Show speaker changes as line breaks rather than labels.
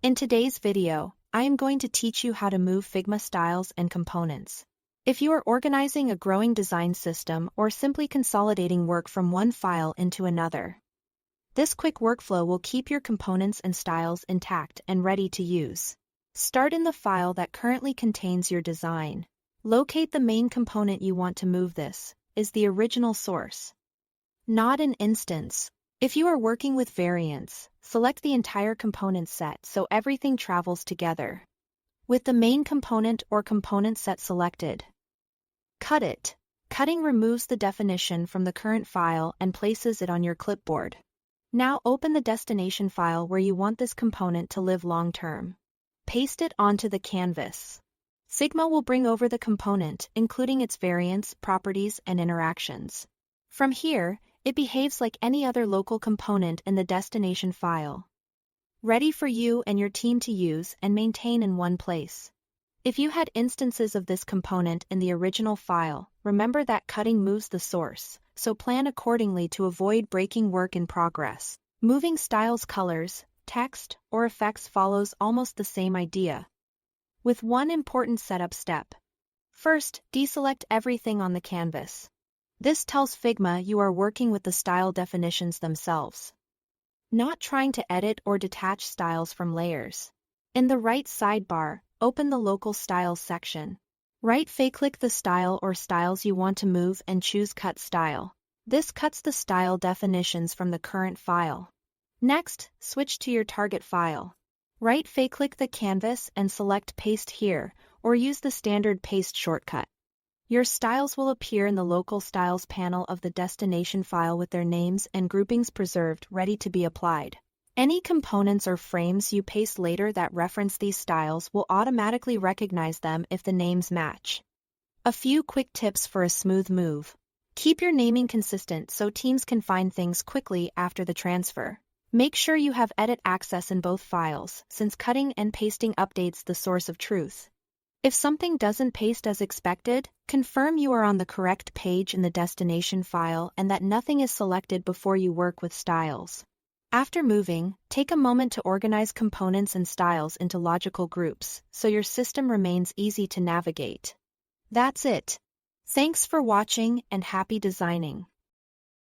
In today's video, I am going to teach you how to move Figma styles and components. If you are organizing a growing design system or simply consolidating work from one file into another, this quick workflow will keep your components and styles intact and ready to use. Start in the file that currently contains your design. Locate the main component you want to move. This is the original source, not an instance. If you are working with variants, select the entire component set so everything travels together. With the main component or component set selected, cut it. Cutting removes the definition from the current file and places it on your clipboard. Now open the destination file where you want this component to live long term. Paste it onto the canvas. Figma will bring over the component, including its variants, properties, and interactions. From here, it behaves like any other local component in the destination file, ready for you and your team to use and maintain in one place. If you had instances of this component in the original file, remember that cutting moves the source, so plan accordingly to avoid breaking work in progress. Moving styles, colors, text, or effects follows almost the same idea, with one important setup step. First, deselect everything on the canvas. This tells Figma you are working with the style definitions themselves, not trying to edit or detach styles from layers. In the right sidebar, open the Local Styles section. Right-click the style or styles you want to move and choose Cut Style. This cuts the style definitions from the current file. Next, switch to your target file. Right-click the canvas and select Paste here, or use the standard paste shortcut. Your styles will appear in the Local Styles panel of the destination file with their names and groupings preserved, ready to be applied. Any components or frames you paste later that reference these styles will automatically recognize them if the names match. A few quick tips for a smooth move. Keep your naming consistent so teams can find things quickly after the transfer. Make sure you have edit access in both files, since cutting and pasting updates the source of truth. If something doesn't paste as expected, confirm you are on the correct page in the destination file and that nothing is selected before you work with styles. After moving, take a moment to organize components and styles into logical groups so your system remains easy to navigate. That's it. Thanks for watching and happy designing.